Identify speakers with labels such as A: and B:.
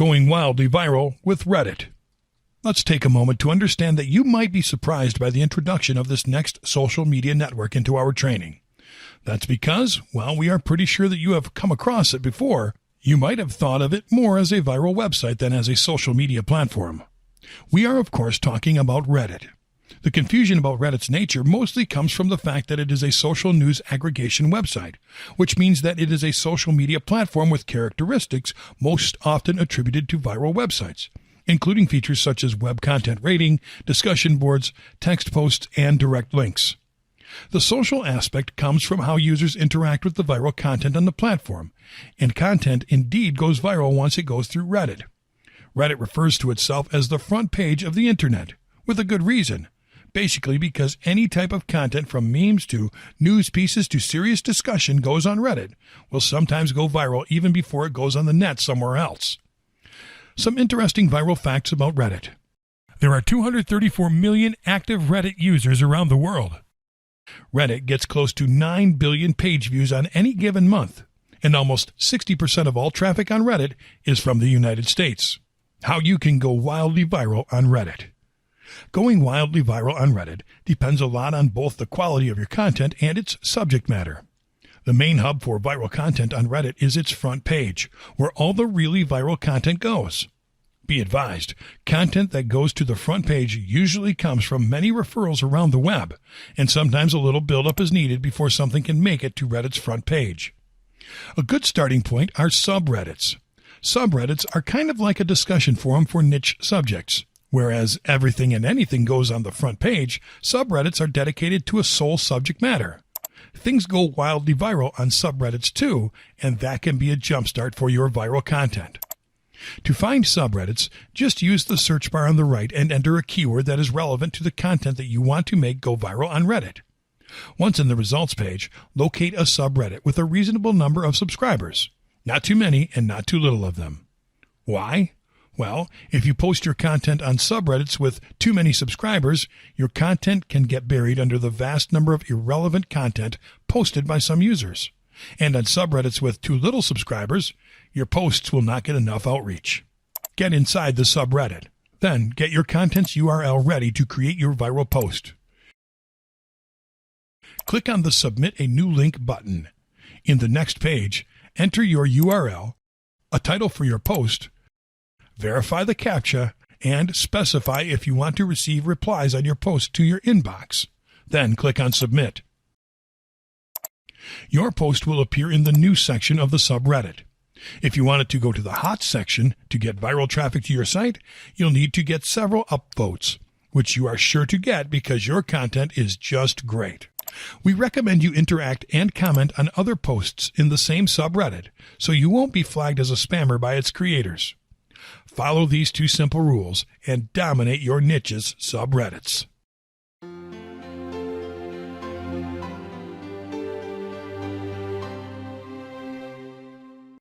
A: Going wildly viral with Reddit. Let's take a moment to understand that you might be surprised by the introduction of this next social media network into our training. That's because, while we are pretty sure that you have come across it before, you might have thought of it more as a viral website than as a social media platform. We are, of course, talking about Reddit. The confusion about Reddit's nature mostly comes from the fact that it is a social news aggregation website, which means that it is a social media platform with characteristics most often attributed to viral websites, including features such as web content rating, discussion boards, text posts, and direct links. The social aspect comes from how users interact with the viral content on the platform, and content indeed goes viral once it goes through Reddit. Reddit refers to itself as the front page of the internet, with a good reason. Basically because any type of content from memes to news pieces to serious discussion goes on Reddit will sometimes go viral even before it goes on the net somewhere else. Some interesting viral facts about Reddit. There are 234 million active Reddit users around the world. Reddit gets close to 9 billion page views on any given month, and almost 60% of all traffic on Reddit is from the United States. How you can go wildly viral on Reddit. Going wildly viral on Reddit depends a lot on both the quality of your content and its subject matter. The main hub for viral content on Reddit is its front page, where all the really viral content goes. Be advised, content that goes to the front page usually comes from many referrals around the web, and sometimes a little buildup is needed before something can make it to Reddit's front page. A good starting point are subreddits. Subreddits are kind of like a discussion forum for niche subjects. Whereas everything and anything goes on the front page, subreddits are dedicated to a sole subject matter. Things go wildly viral on subreddits too, and that can be a jumpstart for your viral content. To find subreddits, just use the search bar on the right and enter a keyword that is relevant to the content that you want to make go viral on Reddit. Once in the results page, locate a subreddit with a reasonable number of subscribers. Not too many and not too little of them. Why? Well, if you post your content on subreddits with too many subscribers, your content can get buried under the vast number of irrelevant content posted by some users. And on subreddits with too little subscribers, your posts will not get enough outreach. Get inside the subreddit. Then get your content's URL ready to create your viral post. Click on the Submit a New Link button. In the next page, enter your URL, a title for your post, verify the CAPTCHA, and specify if you want to receive replies on your post to your inbox. Then click on Submit. Your post will appear in the News section of the subreddit. If you want it to go to the Hot section to get viral traffic to your site, you'll need to get several upvotes, which you are sure to get because your content is just great. We recommend you interact and comment on other posts in the same subreddit, so you won't be flagged as a spammer by its creators. Follow these two simple rules and dominate your niche's subreddits.